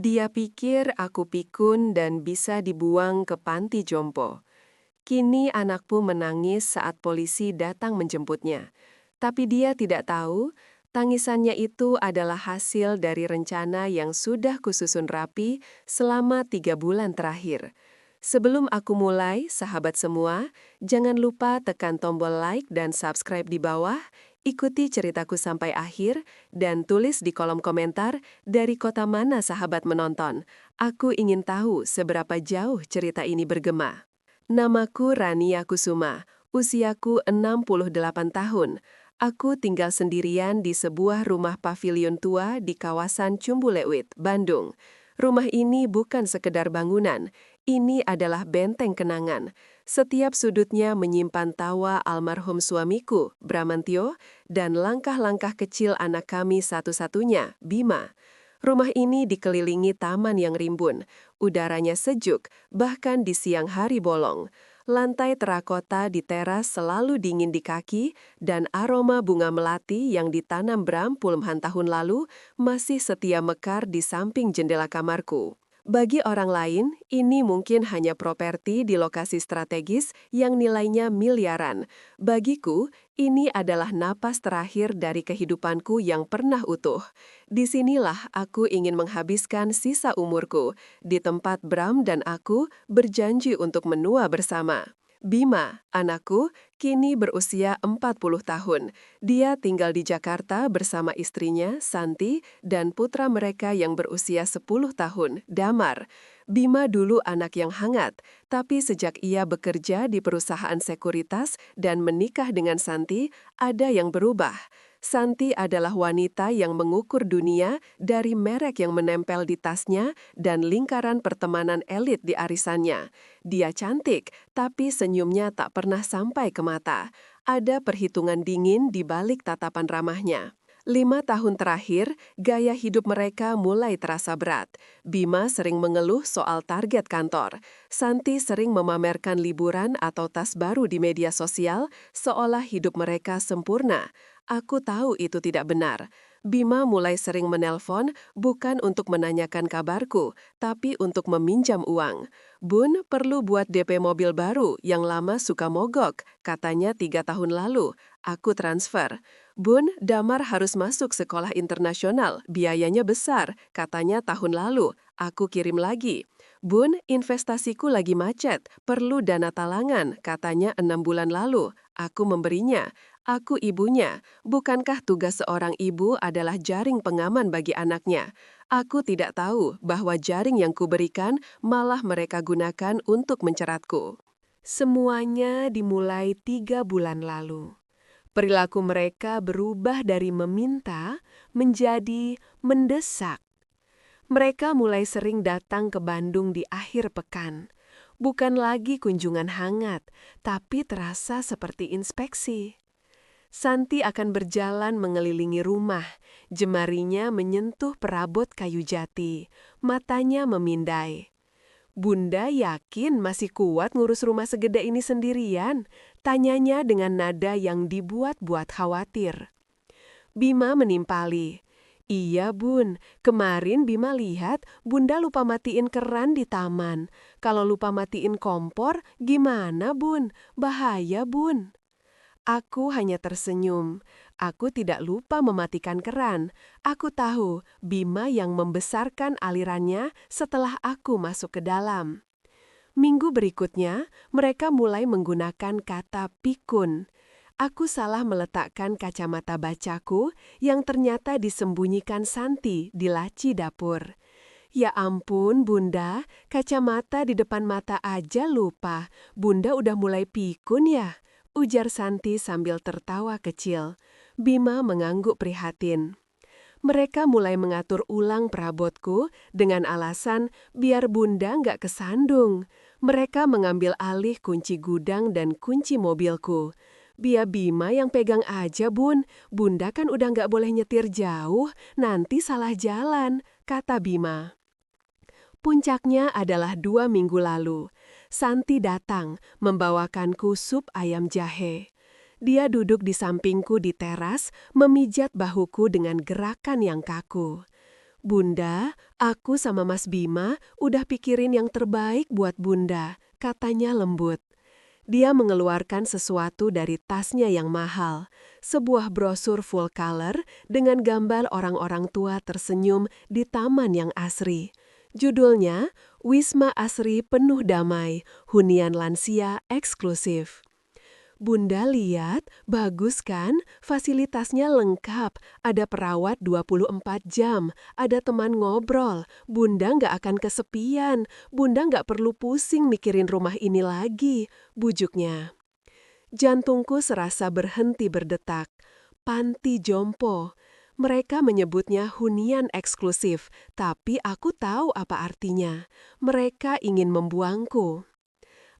Dia pikir aku pikun dan bisa dibuang ke panti jompo. Kini anakku menangis saat polisi datang menjemputnya. Tapi dia tidak tahu, tangisannya itu adalah hasil dari rencana yang sudah kususun rapi selama 3 bulan terakhir. Sebelum aku mulai, sahabat semua, jangan lupa tekan tombol like dan subscribe di bawah, ikuti ceritaku sampai akhir, dan tulis di kolom komentar dari kota mana sahabat menonton. Aku ingin tahu seberapa jauh cerita ini bergema. Namaku Rania Kusuma, usiaku 68 tahun. Aku tinggal sendirian di sebuah rumah pavilion tua di kawasan Cumbulewit, Bandung. Rumah ini bukan sekedar bangunan, ini adalah benteng kenangan. Setiap sudutnya menyimpan tawa almarhum suamiku, Bramantio, dan langkah-langkah kecil anak kami satu-satunya, Bima. Rumah ini dikelilingi taman yang rimbun, udaranya sejuk, bahkan di siang hari bolong. Lantai terakota di teras selalu dingin di kaki, dan aroma bunga melati yang ditanam Bram puluhan tahun lalu masih setia mekar di samping jendela kamarku. Bagi orang lain, ini mungkin hanya properti di lokasi strategis yang nilainya miliaran. Bagiku, ini adalah napas terakhir dari kehidupanku yang pernah utuh. Disinilah aku ingin menghabiskan sisa umurku, di tempat Bram dan aku berjanji untuk menua bersama. Bima, anakku, kini berusia 40 tahun. Dia tinggal di Jakarta bersama istrinya, Santi, dan putra mereka yang berusia 10 tahun, Damar. Bima dulu anak yang hangat, tapi sejak ia bekerja di perusahaan sekuritas dan menikah dengan Santi, ada yang berubah. Santi adalah wanita yang mengukur dunia dari merek yang menempel di tasnya dan lingkaran pertemanan elit di arisannya. Dia cantik, tapi senyumnya tak pernah sampai ke mata. Ada perhitungan dingin di balik tatapan ramahnya. 5 tahun terakhir, gaya hidup mereka mulai terasa berat. Bima sering mengeluh soal target kantor. Santi sering memamerkan liburan atau tas baru di media sosial, seolah hidup mereka sempurna. Aku tahu itu tidak benar. Bima mulai sering menelpon bukan untuk menanyakan kabarku, tapi untuk meminjam uang. Bun perlu buat DP mobil baru yang lama suka mogok, katanya 3 tahun lalu. Aku transfer. Bun, Damar harus masuk sekolah internasional, biayanya besar, katanya tahun lalu. Aku kirim lagi. Bun, investasiku lagi macet, perlu dana talangan, katanya 6 bulan lalu. Aku memberinya. Aku ibunya. Bukankah tugas seorang ibu adalah jaring pengaman bagi anaknya? Aku tidak tahu bahwa jaring yang kuberikan malah mereka gunakan untuk menceratku. Semuanya dimulai 3 bulan lalu. Perilaku mereka berubah dari meminta menjadi mendesak. Mereka mulai sering datang ke Bandung di akhir pekan. Bukan lagi kunjungan hangat, tapi terasa seperti inspeksi. Santi akan berjalan mengelilingi rumah, jemarinya menyentuh perabot kayu jati, matanya memindai. Bunda yakin masih kuat ngurus rumah segede ini sendirian? Tanyanya dengan nada yang dibuat-buat khawatir. Bima menimpali. Iya bun, kemarin Bima lihat bunda lupa matiin keran di taman. Kalau lupa matiin kompor, gimana bun? Bahaya bun. Aku hanya tersenyum. Aku tidak lupa mematikan keran. Aku tahu Bima yang membesarkan alirannya setelah aku masuk ke dalam. Minggu berikutnya, mereka mulai menggunakan kata pikun. Aku salah meletakkan kacamata bacaku yang ternyata disembunyikan Santi di laci dapur. Ya ampun, Bunda, kacamata di depan mata aja lupa. Bunda udah mulai pikun ya? Ujar Santi sambil tertawa kecil. Bima mengangguk prihatin. Mereka mulai mengatur ulang perabotku dengan alasan biar Bunda nggak kesandung. Mereka mengambil alih kunci gudang dan kunci mobilku. Biar Bima yang pegang aja bun, Bunda kan udah nggak boleh nyetir jauh, nanti salah jalan, kata Bima. Puncaknya adalah 2 minggu lalu. Santi datang membawakanku sup ayam jahe. Dia duduk di sampingku di teras, memijat bahuku dengan gerakan yang kaku. "Bunda, aku sama Mas Bima udah pikirin yang terbaik buat Bunda," katanya lembut. Dia mengeluarkan sesuatu dari tasnya yang mahal, sebuah brosur full color dengan gambar orang-orang tua tersenyum di taman yang asri. Judulnya, Wisma Asri Penuh Damai, Hunian Lansia Eksklusif. Bunda lihat, bagus kan? Fasilitasnya lengkap, ada perawat 24 jam, ada teman ngobrol, Bunda nggak akan kesepian, Bunda nggak perlu pusing mikirin rumah ini lagi, bujuknya. Jantungku serasa berhenti berdetak. Panti jompo. Mereka menyebutnya hunian eksklusif, tapi aku tahu apa artinya. Mereka ingin membuangku.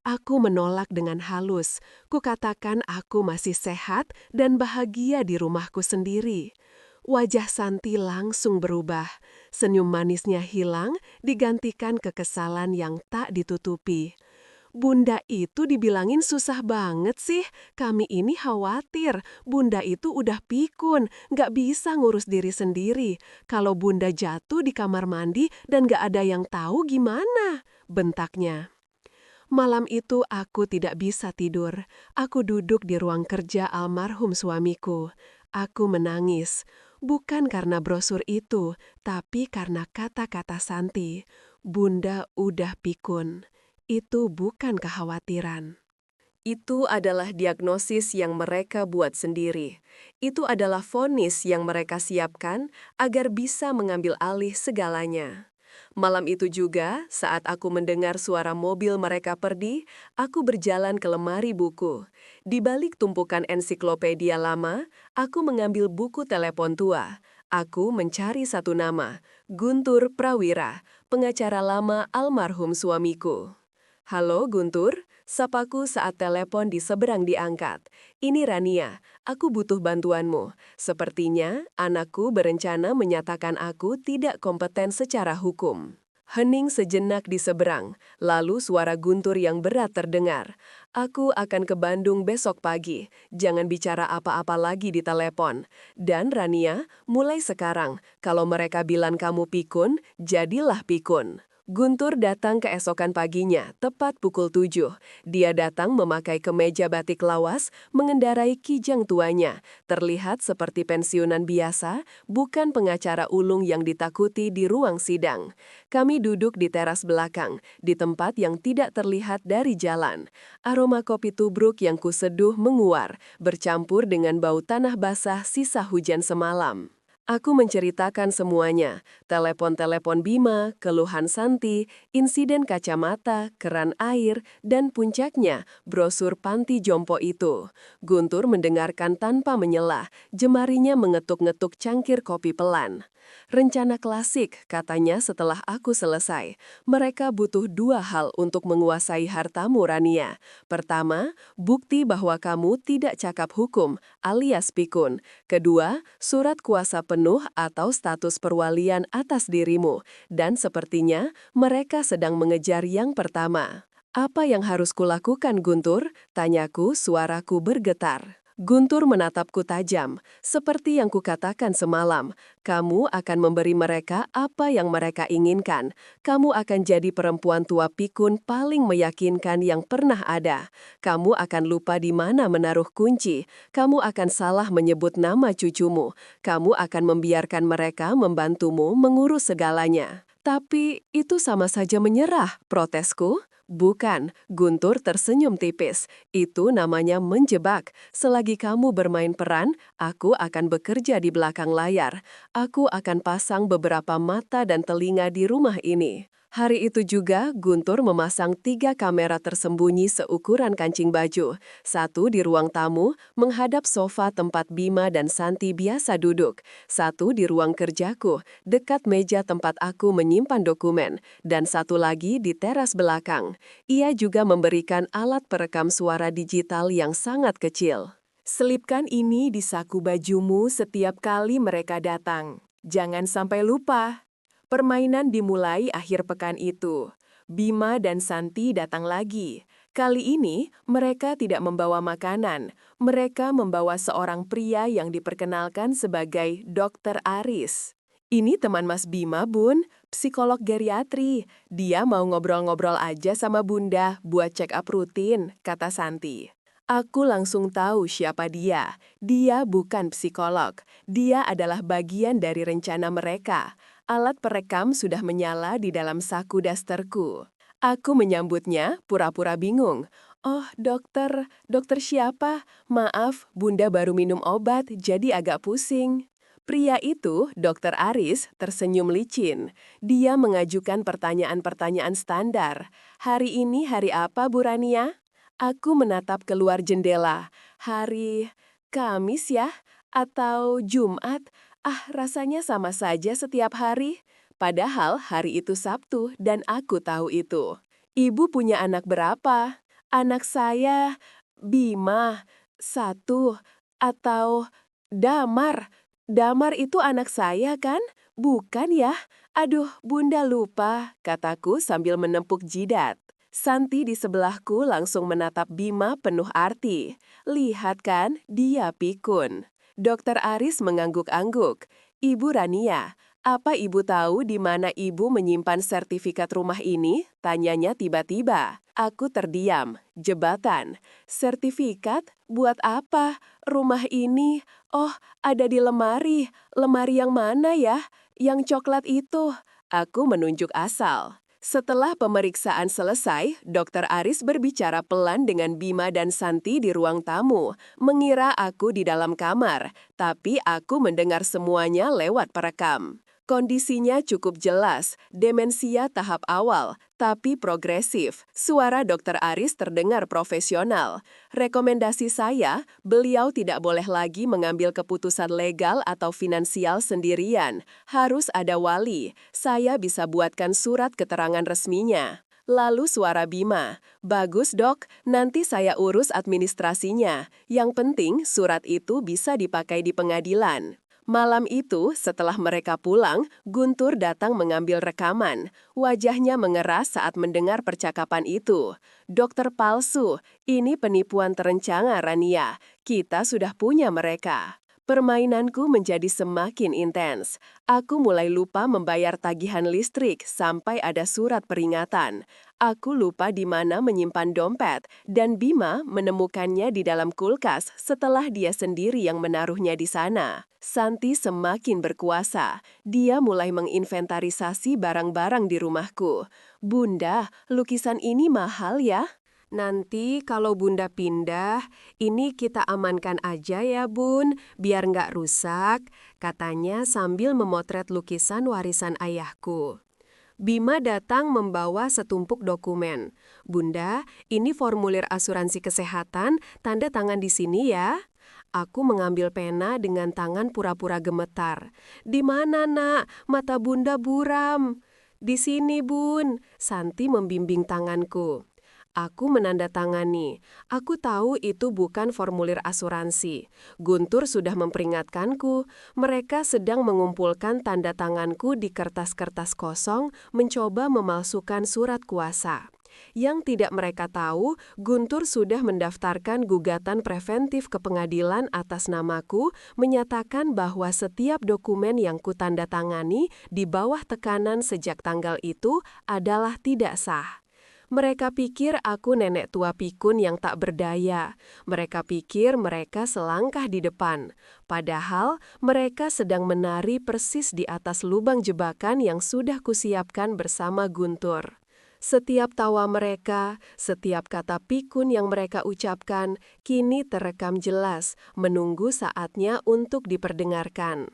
Aku menolak dengan halus. Kukatakan aku masih sehat dan bahagia di rumahku sendiri. Wajah Santi langsung berubah. Senyum manisnya hilang, digantikan kekesalan yang tak ditutupi. Bunda itu dibilangin susah banget sih. Kami ini khawatir. Bunda itu udah pikun, nggak bisa ngurus diri sendiri. Kalau Bunda jatuh di kamar mandi dan nggak ada yang tahu gimana? Bentaknya. Malam itu aku tidak bisa tidur. Aku duduk di ruang kerja almarhum suamiku. Aku menangis, bukan karena brosur itu, tapi karena kata-kata Santi. Bunda udah pikun. Itu bukan kekhawatiran. Itu adalah diagnosis yang mereka buat sendiri. Itu adalah vonis yang mereka siapkan agar bisa mengambil alih segalanya. Malam itu juga, saat aku mendengar suara mobil mereka pergi, aku berjalan ke lemari buku. Di balik tumpukan ensiklopedia lama, aku mengambil buku telepon tua. Aku mencari satu nama, Guntur Prawira, pengacara lama almarhum suamiku. "Halo Guntur," sapaku saat telepon di seberang diangkat. "Ini Rania, aku butuh bantuanmu. Sepertinya anakku berencana menyatakan aku tidak kompeten secara hukum." Hening sejenak di seberang, lalu suara Guntur yang berat terdengar. "Aku akan ke Bandung besok pagi, jangan bicara apa-apa lagi di telepon. Dan Rania, mulai sekarang, kalau mereka bilang kamu pikun, jadilah pikun." Guntur datang keesokan paginya, tepat pukul 7. Dia datang memakai kemeja batik lawas, mengendarai kijang tuanya. Terlihat seperti pensiunan biasa, bukan pengacara ulung yang ditakuti di ruang sidang. Kami duduk di teras belakang, di tempat yang tidak terlihat dari jalan. Aroma kopi tubruk yang kuseduh menguar, bercampur dengan bau tanah basah sisa hujan semalam. Aku menceritakan semuanya, telepon-telepon Bima, keluhan Santi, insiden kacamata, keran air, dan puncaknya, brosur panti jompo itu. Guntur mendengarkan tanpa menyela, jemarinya mengetuk-ngetuk cangkir kopi pelan. "Rencana klasik," katanya setelah aku selesai. "Mereka butuh dua hal untuk menguasai hartamu, Rania. Pertama, bukti bahwa kamu tidak cakap hukum, alias pikun. Kedua, surat kuasa penuh atau status perwalian atas dirimu. Dan sepertinya mereka sedang mengejar yang pertama." "Apa yang harus kulakukan, Guntur?" tanyaku, suaraku bergetar. Guntur menatapku tajam, seperti yang kukatakan semalam. "Kamu akan memberi mereka apa yang mereka inginkan. Kamu akan jadi perempuan tua pikun paling meyakinkan yang pernah ada. Kamu akan lupa di mana menaruh kunci. Kamu akan salah menyebut nama cucumu. Kamu akan membiarkan mereka membantumu mengurus segalanya." "Tapi itu sama saja menyerah," protesku. "Bukan," Guntur tersenyum tipis. "Itu namanya menjebak. Selagi kamu bermain peran, aku akan bekerja di belakang layar. Aku akan pasang beberapa mata dan telinga di rumah ini." Hari itu juga, Guntur memasang 3 kamera tersembunyi seukuran kancing baju. Satu di ruang tamu, menghadap sofa tempat Bima dan Santi biasa duduk. Satu di ruang kerjaku, dekat meja tempat aku menyimpan dokumen. Dan satu lagi di teras belakang. Ia juga memberikan alat perekam suara digital yang sangat kecil. "Selipkan ini di saku bajumu setiap kali mereka datang. Jangan sampai lupa." Permainan dimulai akhir pekan itu. Bima dan Santi datang lagi. Kali ini, mereka tidak membawa makanan. Mereka membawa seorang pria yang diperkenalkan sebagai Dokter Aris. Ini teman Mas Bima, Bun, psikolog geriatri. Dia mau ngobrol-ngobrol aja sama Bunda buat check up rutin, kata Santi. Aku langsung tahu siapa dia. Dia bukan psikolog. Dia adalah bagian dari rencana mereka. Alat perekam sudah menyala di dalam saku dasterku. Aku menyambutnya pura-pura bingung. Oh, dokter. Dokter siapa? Maaf, Bunda baru minum obat, jadi agak pusing. Pria itu, Dokter Aris, tersenyum licin. Dia mengajukan pertanyaan-pertanyaan standar. Hari ini hari apa, Bu Rania? Aku menatap keluar jendela. Hari Kamis ya? Atau Jumat? Ah, rasanya sama saja setiap hari. Padahal hari itu Sabtu dan aku tahu itu. Ibu punya anak berapa? Anak saya, Bima, satu, atau Damar. Damar itu anak saya kan? Bukan ya? Aduh, Bunda lupa, kataku sambil menempuk jidat. Santi di sebelahku langsung menatap Bima penuh arti. Lihat kan, dia pikun. Dokter Aris mengangguk-angguk. Ibu Rania, apa ibu tahu di mana ibu menyimpan sertifikat rumah ini? Tanyanya tiba-tiba. Aku terdiam. Jebatan. Sertifikat? Buat apa? Rumah ini? Oh, ada di lemari. Lemari yang mana ya? Yang coklat itu. Aku menunjuk asal. Setelah pemeriksaan selesai, Dokter Aris berbicara pelan dengan Bima dan Santi di ruang tamu, mengira aku di dalam kamar, tapi aku mendengar semuanya lewat perekam. Kondisinya cukup jelas, demensia tahap awal, tapi progresif. Suara Dokter Aris terdengar profesional. Rekomendasi saya, beliau tidak boleh lagi mengambil keputusan legal atau finansial sendirian. Harus ada wali. Saya bisa buatkan surat keterangan resminya. Lalu suara Bima, bagus dok, nanti saya urus administrasinya. Yang penting surat itu bisa dipakai di pengadilan. Malam itu, setelah mereka pulang, Guntur datang mengambil rekaman. Wajahnya mengeras saat mendengar percakapan itu. Dokter palsu, ini penipuan terencana Rania. Kita sudah punya mereka. Permainanku menjadi semakin intens. Aku mulai lupa membayar tagihan listrik sampai ada surat peringatan. Aku lupa di mana menyimpan dompet, dan Bima menemukannya di dalam kulkas setelah dia sendiri yang menaruhnya di sana. Santi semakin berkuasa. Dia mulai menginventarisasi barang-barang di rumahku. Bunda, lukisan ini mahal ya? Nanti kalau Bunda pindah, ini kita amankan aja ya Bun, biar nggak rusak, katanya sambil memotret lukisan warisan ayahku. Bima datang membawa setumpuk dokumen. Bunda, ini formulir asuransi kesehatan, tanda tangan di sini ya. Aku mengambil pena dengan tangan pura-pura gemetar. Di mana nak? Mata Bunda buram. Di sini Bun, Santi membimbing tanganku. Aku menandatangani. Aku tahu itu bukan formulir asuransi. Guntur sudah memperingatkanku. Mereka sedang mengumpulkan tanda tanganku di kertas-kertas kosong, mencoba memalsukan surat kuasa. Yang tidak mereka tahu, Guntur sudah mendaftarkan gugatan preventif ke pengadilan atas namaku, menyatakan bahwa setiap dokumen yang kutandatangani di bawah tekanan sejak tanggal itu adalah tidak sah. Mereka pikir aku nenek tua pikun yang tak berdaya. Mereka pikir mereka selangkah di depan. Padahal mereka sedang menari persis di atas lubang jebakan yang sudah kusiapkan bersama Guntur. Setiap tawa mereka, setiap kata pikun yang mereka ucapkan, kini terekam jelas, menunggu saatnya untuk diperdengarkan.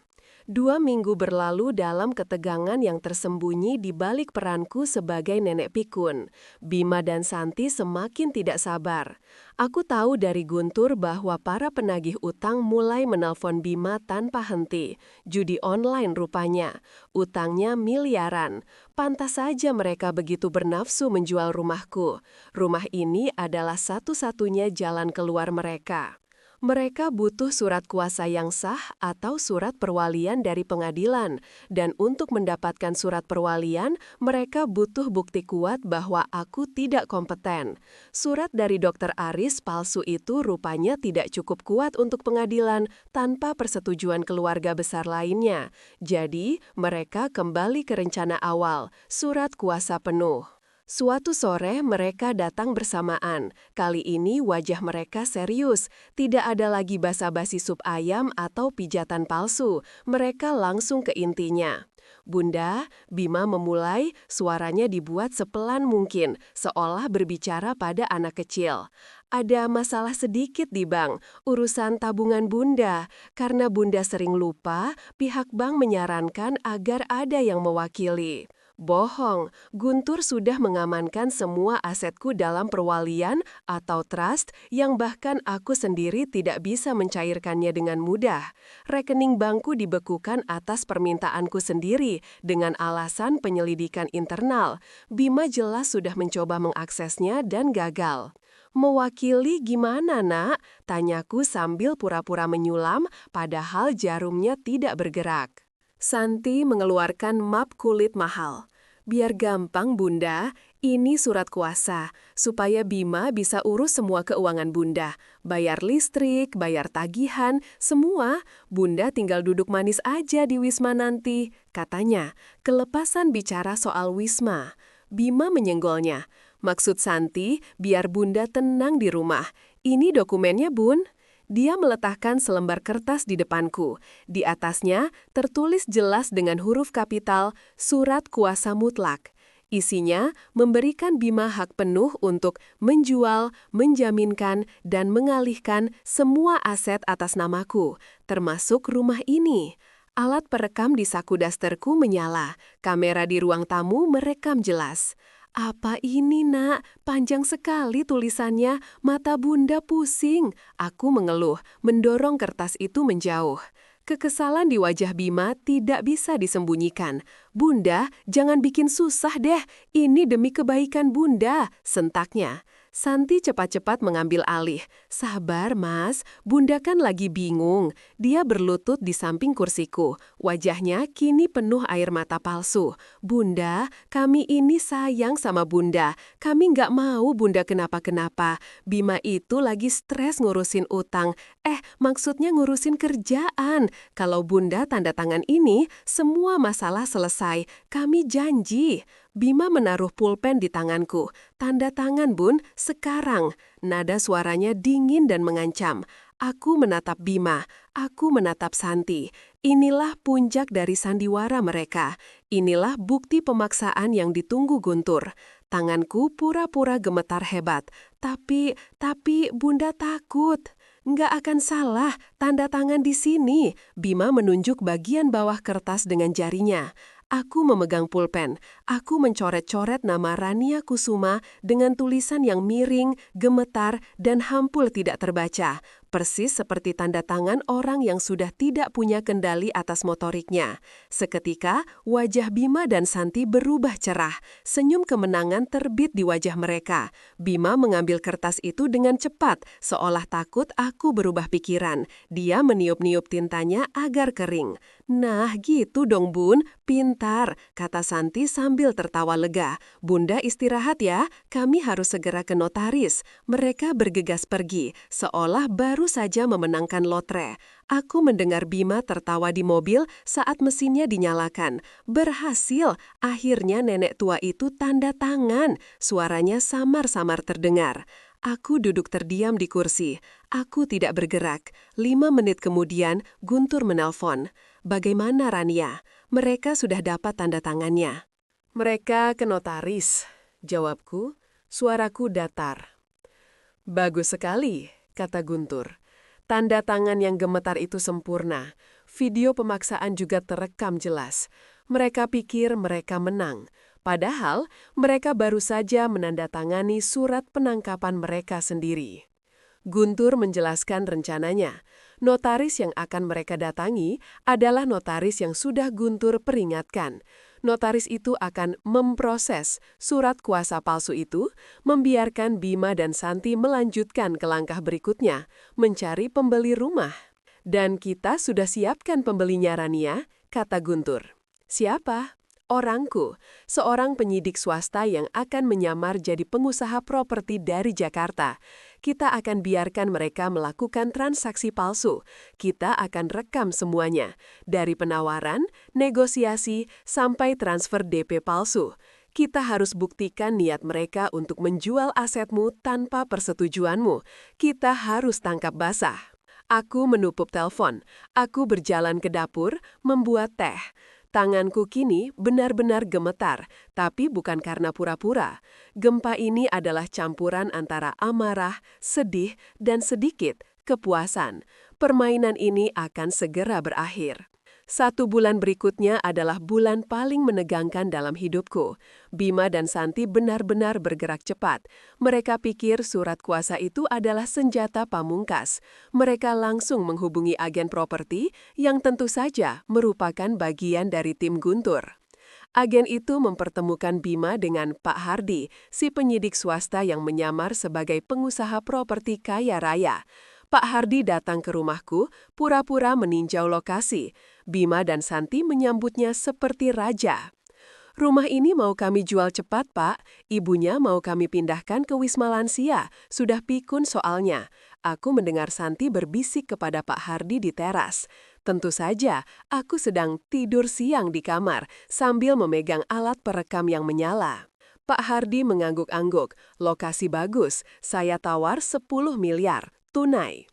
2 minggu berlalu dalam ketegangan yang tersembunyi di balik peranku sebagai nenek pikun. Bima dan Santi semakin tidak sabar. Aku tahu dari Guntur bahwa para penagih utang mulai menelpon Bima tanpa henti. Judi online rupanya. Utangnya miliaran. Pantas saja mereka begitu bernafsu menjual rumahku. Rumah ini adalah satu-satunya jalan keluar mereka. Mereka butuh surat kuasa yang sah atau surat perwalian dari pengadilan. Dan untuk mendapatkan surat perwalian, mereka butuh bukti kuat bahwa aku tidak kompeten. Surat dari Dr. Aris palsu itu rupanya tidak cukup kuat untuk pengadilan tanpa persetujuan keluarga besar lainnya. Jadi, mereka kembali ke rencana awal, surat kuasa penuh. Suatu sore mereka datang bersamaan. Kali ini wajah mereka serius. Tidak ada lagi basa-basi sup ayam atau pijatan palsu. Mereka langsung ke intinya. Bunda, Bima memulai, suaranya dibuat sepelan mungkin, seolah berbicara pada anak kecil. Ada masalah sedikit di bank, urusan tabungan Bunda. Karena Bunda sering lupa, pihak bank menyarankan agar ada yang mewakili. Bohong, Guntur sudah mengamankan semua asetku dalam perwalian atau trust yang bahkan aku sendiri tidak bisa mencairkannya dengan mudah. Rekening bankku dibekukan atas permintaanku sendiri dengan alasan penyelidikan internal. Bima jelas sudah mencoba mengaksesnya dan gagal. Mewakili gimana, Nak? Tanyaku sambil pura-pura menyulam, padahal jarumnya tidak bergerak. Santi mengeluarkan map kulit mahal. Biar gampang, Bunda, ini surat kuasa, supaya Bima bisa urus semua keuangan Bunda. Bayar listrik, bayar tagihan, semua. Bunda tinggal duduk manis aja di Wisma nanti, katanya. Kelepasan bicara soal Wisma. Bima menyenggolnya. Maksud Santi, biar Bunda tenang di rumah. Ini dokumennya, Bun. Dia meletakkan selembar kertas di depanku. Di atasnya tertulis jelas dengan huruf kapital, surat kuasa mutlak. Isinya memberikan Bima hak penuh untuk menjual, menjaminkan, dan mengalihkan semua aset atas namaku, termasuk rumah ini. Alat perekam di saku dasterku menyala. Kamera di ruang tamu merekam jelas. Apa ini, Nak? Panjang sekali tulisannya, mata Bunda pusing. Aku mengeluh, mendorong kertas itu menjauh. Kekesalan di wajah Bima tidak bisa disembunyikan. Bunda, jangan bikin susah deh. Ini demi kebaikan Bunda, sentaknya. Santi cepat-cepat mengambil alih. Sabar, Mas. Bunda kan lagi bingung. Dia berlutut di samping kursiku. Wajahnya kini penuh air mata palsu. Bunda, kami ini sayang sama Bunda. Kami nggak mau Bunda kenapa-kenapa. Bima itu lagi stres ngurusin utang. Maksudnya ngurusin kerjaan. Kalau Bunda tanda tangan ini, semua masalah selesai. Kami janji. Bima menaruh pulpen di tanganku. Tanda tangan, Bun, sekarang. Nada suaranya dingin dan mengancam. Aku menatap Bima, aku menatap Santi. Inilah puncak dari sandiwara mereka. Inilah bukti pemaksaan yang ditunggu Guntur. Tanganku pura-pura gemetar hebat. Tapi Bunda takut. Nggak akan salah, tanda tangan di sini. Bima menunjuk bagian bawah kertas dengan jarinya. Aku memegang pulpen. Aku mencoret-coret nama Rania Kusuma dengan tulisan yang miring, gemetar, dan hampul tidak terbaca. Persis seperti tanda tangan orang yang sudah tidak punya kendali atas motoriknya. Seketika, wajah Bima dan Santi berubah cerah. Senyum kemenangan terbit di wajah mereka. Bima mengambil kertas itu dengan cepat, seolah takut aku berubah pikiran. Dia meniup-niup tintanya agar kering. Nah, gitu dong, Bun. Pintar, kata Santi sambil tertawa lega. Bunda istirahat ya, kami harus segera ke notaris. Mereka bergegas pergi, seolah baru saja memenangkan lotre. Aku mendengar Bima tertawa di mobil saat mesinnya dinyalakan. Berhasil, akhirnya nenek tua itu tanda tangan. Suaranya samar-samar terdengar. Aku duduk terdiam di kursi. Aku tidak bergerak. 5 menit kemudian, Guntur menelpon. Bagaimana Rania? Mereka sudah dapat tanda tangannya. Mereka ke notaris, jawabku. Suaraku datar. Bagus sekali, kata Guntur. Tanda tangan yang gemetar itu sempurna. Video pemaksaan juga terekam jelas. Mereka pikir mereka menang. Padahal mereka baru saja menandatangani surat penangkapan mereka sendiri. Guntur menjelaskan rencananya. Notaris yang akan mereka datangi adalah notaris yang sudah Guntur peringatkan. Notaris itu akan memproses surat kuasa palsu itu, membiarkan Bima dan Santi melanjutkan ke langkah berikutnya, mencari pembeli rumah. Dan kita sudah siapkan pembelinya, Rania, kata Guntur. Siapa? Orangku, seorang penyidik swasta yang akan menyamar jadi pengusaha properti dari Jakarta. Kita akan biarkan mereka melakukan transaksi palsu. Kita akan rekam semuanya, dari penawaran, negosiasi, sampai transfer DP palsu. Kita harus buktikan niat mereka untuk menjual asetmu tanpa persetujuanmu. Kita harus tangkap basah. Aku menutup telepon. Aku berjalan ke dapur, membuat teh. Tanganku kini benar-benar gemetar, tapi bukan karena pura-pura. Gempa ini adalah campuran antara amarah, sedih, dan sedikit kepuasan. Permainan ini akan segera berakhir. 1 bulan berikutnya adalah bulan paling menegangkan dalam hidupku. Bima dan Santi benar-benar bergerak cepat. Mereka pikir surat kuasa itu adalah senjata pamungkas. Mereka langsung menghubungi agen properti yang tentu saja merupakan bagian dari tim Guntur. Agen itu mempertemukan Bima dengan Pak Hardi, si penyidik swasta yang menyamar sebagai pengusaha properti kaya raya. Pak Hardi datang ke rumahku, pura-pura meninjau lokasi. Bima dan Santi menyambutnya seperti raja. Rumah ini mau kami jual cepat, Pak. Ibunya mau kami pindahkan ke Wisma Lansia. Sudah pikun soalnya. Aku mendengar Santi berbisik kepada Pak Hardi di teras. Tentu saja, aku sedang tidur siang di kamar sambil memegang alat perekam yang menyala. Pak Hardi mengangguk-angguk. Lokasi bagus. Saya tawar 10 miliar. Tunai.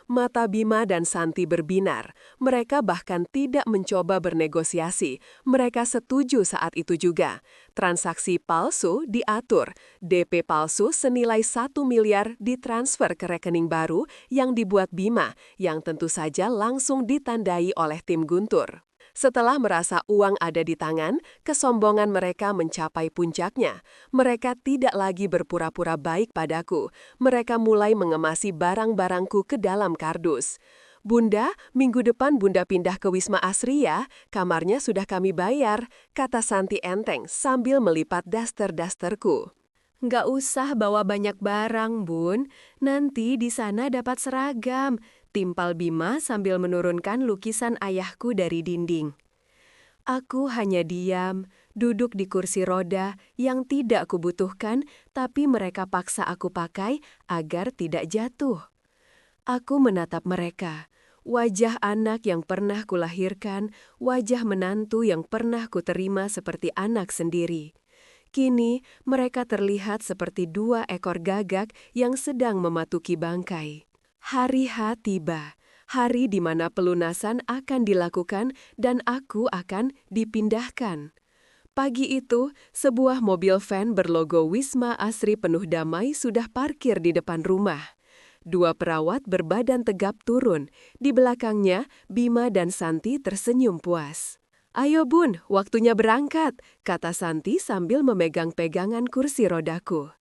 Mata Bima dan Santi berbinar. Mereka bahkan tidak mencoba bernegosiasi. Mereka setuju saat itu juga. Transaksi palsu diatur. DP palsu senilai 1 miliar ditransfer ke rekening baru yang dibuat Bima, yang tentu saja langsung ditandai oleh tim Guntur. Setelah merasa uang ada di tangan, kesombongan mereka mencapai puncaknya. Mereka tidak lagi berpura-pura baik padaku. Mereka mulai mengemasi barang-barangku ke dalam kardus. Bunda, minggu depan Bunda pindah ke Wisma Asri ya, kamarnya sudah kami bayar, kata Santi enteng sambil melipat daster-dasterku. Nggak usah bawa banyak barang, Bun. Nanti di sana dapat seragam. Timpal Bima sambil menurunkan lukisan ayahku dari dinding. Aku hanya diam, duduk di kursi roda yang tidak kubutuhkan, tapi mereka paksa aku pakai agar tidak jatuh. Aku menatap mereka. Wajah anak yang pernah kulahirkan, wajah menantu yang pernah kuterima seperti anak sendiri. Kini, mereka terlihat seperti 2 ekor gagak yang sedang mematuki bangkai. Hari H tiba, hari di mana pelunasan akan dilakukan dan aku akan dipindahkan. Pagi itu, sebuah mobil van berlogo Wisma Asri penuh damai sudah parkir di depan rumah. 2 perawat berbadan tegap turun, di belakangnya Bima dan Santi tersenyum puas. Ayo Bun, waktunya berangkat, kata Santi sambil memegang pegangan kursi rodaku.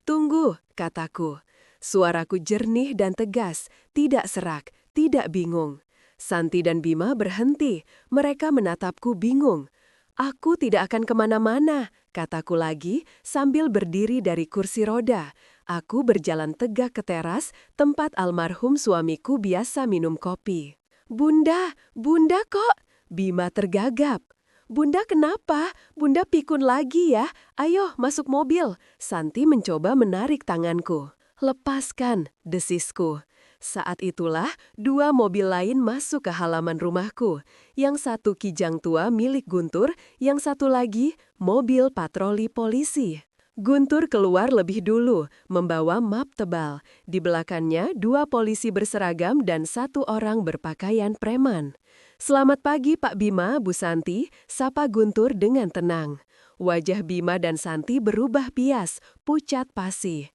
Tunggu, kataku. Suaraku jernih dan tegas, tidak serak, tidak bingung. Santi dan Bima berhenti, mereka menatapku bingung. Aku tidak akan kemana-mana, kataku lagi sambil berdiri dari kursi roda. Aku berjalan tegak ke teras, tempat almarhum suamiku biasa minum kopi. Bunda, Bunda kok? Bima tergagap. Bunda kenapa? Bunda pikun lagi ya? Ayo masuk mobil. Santi mencoba menarik tanganku. Lepaskan, desisku. Saat itulah 2 mobil lain masuk ke halaman rumahku. Yang satu kijang tua milik Guntur, yang satu lagi mobil patroli polisi. Guntur keluar lebih dulu, membawa map tebal. Di belakangnya 2 polisi berseragam dan 1 orang berpakaian preman. Selamat pagi Pak Bima, Bu Santi, sapa Guntur dengan tenang. Wajah Bima dan Santi berubah bias, pucat pasi.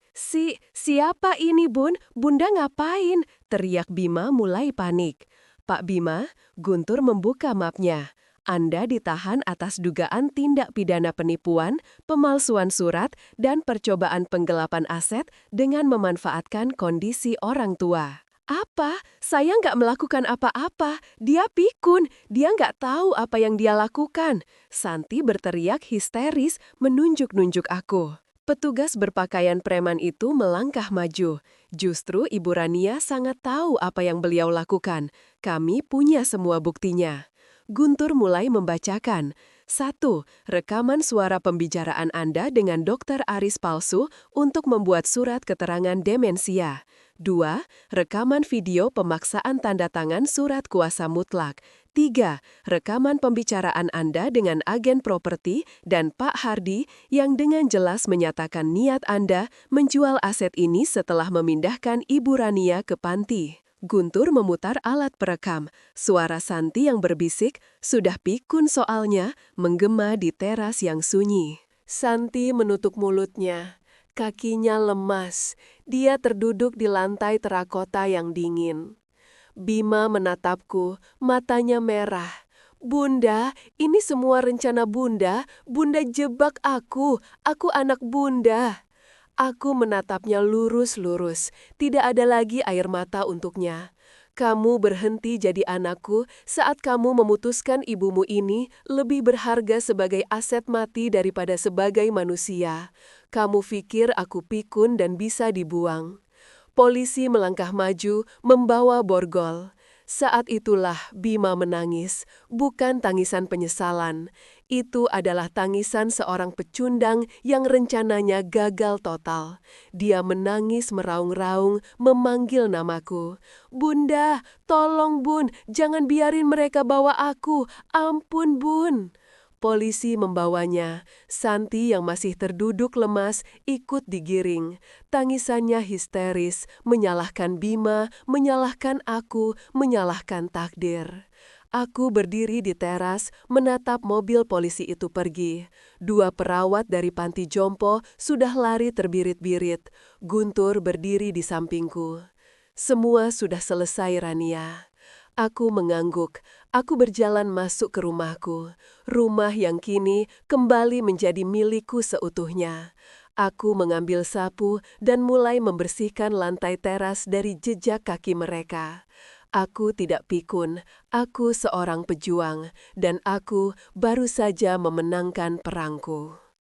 Siapa ini Bun? Bunda ngapain? Teriak Bima mulai panik. Pak Bima, Guntur membuka mapnya. Anda ditahan atas dugaan tindak pidana penipuan, pemalsuan surat, dan percobaan penggelapan aset dengan memanfaatkan kondisi orang tua. Apa? Saya nggak melakukan apa-apa. Dia pikun. Dia nggak tahu apa yang dia lakukan. Santi berteriak histeris menunjuk-nunjuk aku. Petugas berpakaian preman itu melangkah maju. Justru Ibu Rania sangat tahu apa yang beliau lakukan. Kami punya semua buktinya. Guntur mulai membacakan. 1. Rekaman suara pembicaraan Anda dengan Dr. Aris palsu untuk membuat surat keterangan demensia. 2. Rekaman video pemaksaan tanda tangan surat kuasa mutlak. 3. Rekaman pembicaraan Anda dengan agen properti dan Pak Hardi yang dengan jelas menyatakan niat Anda menjual aset ini setelah memindahkan Ibu Rania ke panti. Guntur memutar alat perekam. Suara Santi yang berbisik, sudah pikun soalnya, menggema di teras yang sunyi. Santi menutup mulutnya. Kakinya lemas. Dia terduduk di lantai terakota yang dingin. Bima menatapku, matanya merah. Bunda, ini semua rencana Bunda. Bunda jebak aku. Aku anak Bunda. Aku menatapnya lurus-lurus. Tidak ada lagi air mata untuknya. Kamu berhenti jadi anakku saat kamu memutuskan ibumu ini lebih berharga sebagai aset mati daripada sebagai manusia. Kamu pikir aku pikun dan bisa dibuang. Polisi melangkah maju, membawa borgol. Saat itulah Bima menangis, bukan tangisan penyesalan. Itu adalah tangisan seorang pecundang yang rencananya gagal total. Dia menangis meraung-raung, memanggil namaku. Bunda, tolong Bun, jangan biarin mereka bawa aku. Ampun Bun. Polisi membawanya. Santi yang masih terduduk lemas ikut digiring. Tangisannya histeris, menyalahkan Bima, menyalahkan aku, menyalahkan takdir. Aku berdiri di teras, menatap mobil polisi itu pergi. 2 perawat dari panti jompo sudah lari terbirit-birit. Guntur berdiri di sampingku. Semua sudah selesai, Rania. Aku mengangguk. Aku berjalan masuk ke rumahku. Rumah yang kini kembali menjadi milikku seutuhnya. Aku mengambil sapu dan mulai membersihkan lantai teras dari jejak kaki mereka. Aku tidak pikun, aku seorang pejuang, dan aku baru saja memenangkan perangku.